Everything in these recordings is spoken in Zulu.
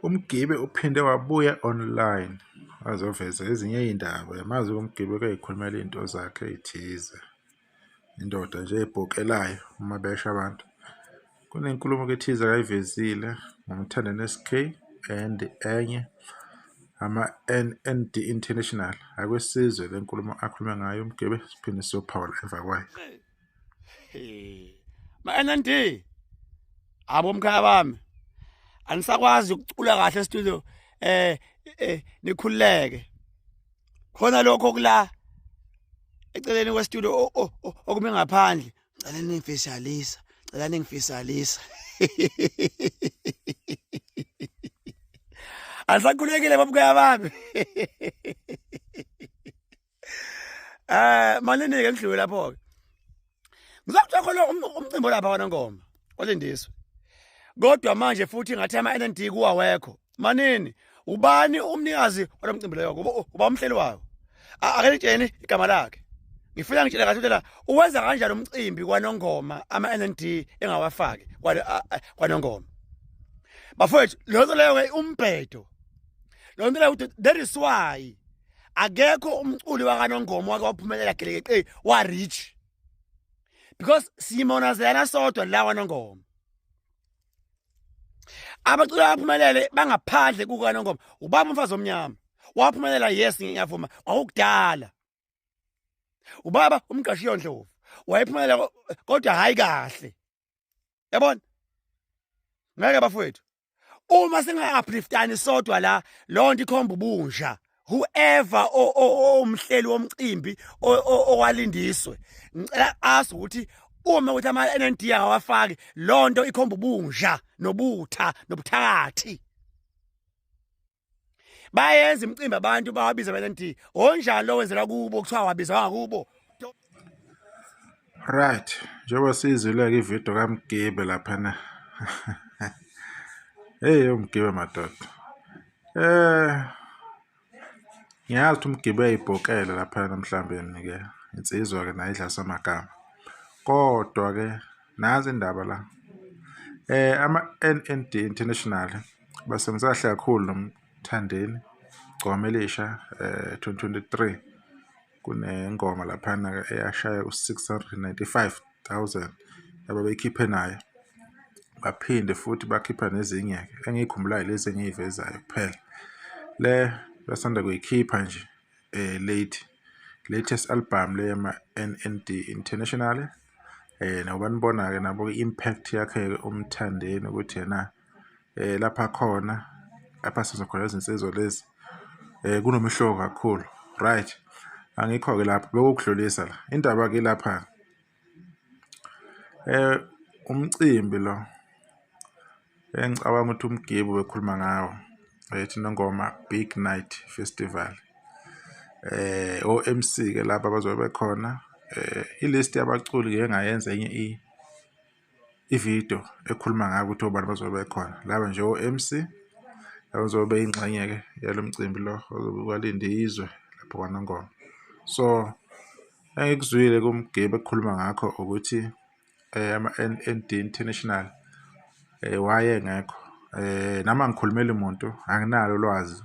uMgibe uphinde wabuya online wazoveza ezinye iy'ndaba. Yamazi uMgibe eyikhulumela iy'nto zakhe ey'thize. Indoda nje ebhokelayo uma besha abantu. Kunenkulumo ethize akayivezile ngomthandane SK and enye ama-NND International. Akwesizwe le nkulumo akhulume ngayo uMgibe, siphinde siyophawula emva kwayo. Ma-NND abomkhaya bami anisakwazi ukucula kahle e-studio nikhululeke khona lokho kula eceleni kwe-studio okume ngaphandle cela ningifisalisa anisakhulekile bomkhaya bami manini-ke ngidlule lapho-ke ngizokuthola khona umcimbi lapha kwaNongoma olindiswe kodwa manje futhi ngathi ama-NND kuwawekho manini ubani umnikazi walo mcimbi loyo uba umhleli wayo ake nitsheni igama lakhe ngifuna ngitshela kahle la uwenza kanjani umcimbi kwaNongoma ama-NND engawafaki kwaNongoma bafowethu lonto leyo umbhedo lonto leyo that is why akekho umculi wakaNongoma wake waphumelela gelekeqe wa-reach because Simona Zena sodwa la kwaNongoma abaculi abaphumelele bangaphandle kukaNongoma ubaba umfazi omnyama waphumelela yes ngiyavuma kwakudala ubaba umqashiyo Ndlovu wayephumelela kodwa hayi kahle yabona ngeke bafowethu uma singa-upliftani sodwa la lonto ikhomba ubunja whoever umhleli womcimbi owalindiswe ngicela azi ukuthi uma ukuthi ama-NND awafaki lonto ikhomba ubunja nobutha nobuthakathi bayenza imicimbi abantu bawabiza ama-NND onjani lo wenzela kubo kuthiwa wabiza ngakubo Right, njengoba sizwile-ke ividiyo kaMgibe laphana. Hey uMgibe madoda. Ngiyazi ukuthi uMgibe uyayibhokela laphana mhlawumbe-ke insizwa-ke nayo idlasa amagama. Kodwa-ke nazi indaba la. Ama-NND International basebenza kahle kakhulu noMthandeni Gcoma Elisha 2023 kunengoma laphana eyashaya u-695,000 ababeyikhiphe nayo. Baphinde futhi bakhipha nezinye engiyikhumbulayo lezi engiyivezayo kuphela. Le basanda kuyikhipha nje latest album le yama-NND International. Noba nibona-ke nabo i-impact yakhe uMthandeni ukuthi yena lapha khona lapha sizokhona izinsizwa lezi kunomehluko kakhulu. Right, angikho-ke lapho bekukudlulisa la indaba-ke lapha umcimbi lo engicabanga ukuthi uMgibe bekhuluma ngawo ethi Nongoma Big Night Festival. O-MC-ke lapha bazobe bekhona. I-list yabaculi engayenza enye ividiyo ekhuluma ngako ukuthi obani bazobe bekhona. Laba nje o-MC abazobe beyingxenye-ke yalo mcimbi lo walindizwe lapho kwaNongoma. So engikuzwile kuMgibe ekhuluma ngakho ukuthi ama-NND International wayengekho. Nami angikhulumeli umuntu, anginalo ulwazi.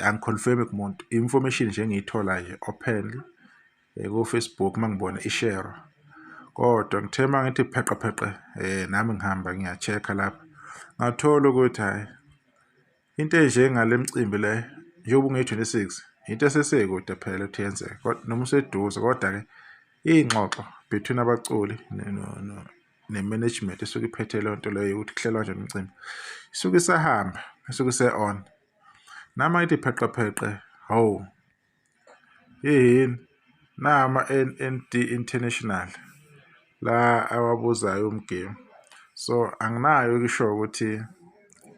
Angiconfirmi kumuntu. Information nje engiyithola nje openly ku-Facebook mangibona i-share. Kodwa ngithe mangithi pheqe nami ngihamba ngiya-check-a lapha. Ngathola ukuthi hayi into enje ngale mcimbi le njengoba unge-26 into esesekude phela ukuthi yenzeke. Kodwa noma useduze kodwa-ke iy'ngxoxo between abaculi ne-management esuke iphethe leyo nto leyo ukuthi kuhlelwa kanjani umcimbi isuke isahamba isuke ise-on. Nami ngithi pheqe hawu yini nama-NND International la awabuzayo uMgibe. So anginayo ukusho ukuthi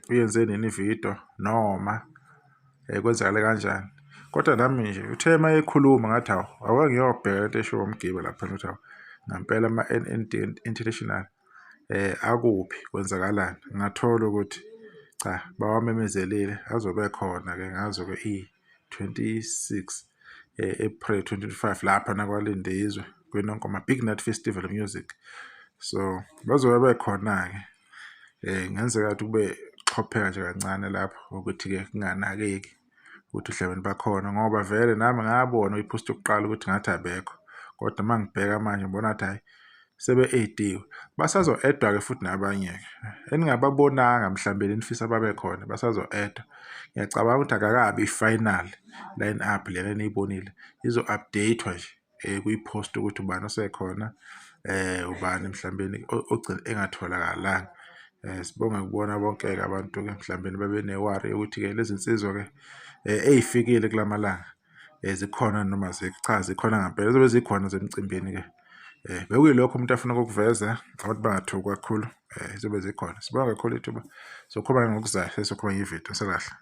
uyenze nini ividiyo noma kwenzakale kanjani. Kodwa nami nje uthe uma ekhuluma ngathi hawu ake ngiyobheka into eshiwo uMgibe lapha ukuthi hawu ngampela ama-NND International akuphi kwenzakalani. Ngathola ukuthi cha bawamemezelile azobe khona-ke ngazo-ke i-26 April 2025 lapha nakwalindizwe kwiNongoma Big Night Festival Music. So bazobe bekhona-ke ngenzeka ukuthi kube ukuchopheka nje kancane lapho ukuthi-ke kunganakeki ukuthi uhlabeni bakhona, ngoba vele nami ngabona ipost yokuqala ukuthi ngathi abekho, kodwa uma ngibheka manje ngibona ukuthi hayi sebe-ediwe. Basazo-edwa-ke futhi nabanye-ke eningababonanga mhlawumbe nifisa babe khona, basazo-edwa. Ngiyacabanga ukuthi akakabi i-final line up lena eniyibonile, izo-update-wa nje kwi-post ukuthi ubani osekhona, ubani mhlawumbe ogcina engatholakalanga. Sibonga kubona bonke-ke abantu-ke mhlawumbe babe newari yokuthi-ke lezi nsizwa-ke ey'fikile kulamalanga zikhona noma cha zikhona ngempela, zobe zikhona zemcimbini-ke. Bekuyilokho umuntu afuna ukukuveza, abantu bangathuki kakhulu, zizobe zikhona. Sibonga kakhulu ithuba, sokhuluma ngokuzayo, sokhuluma ngevidiyo, sekahle.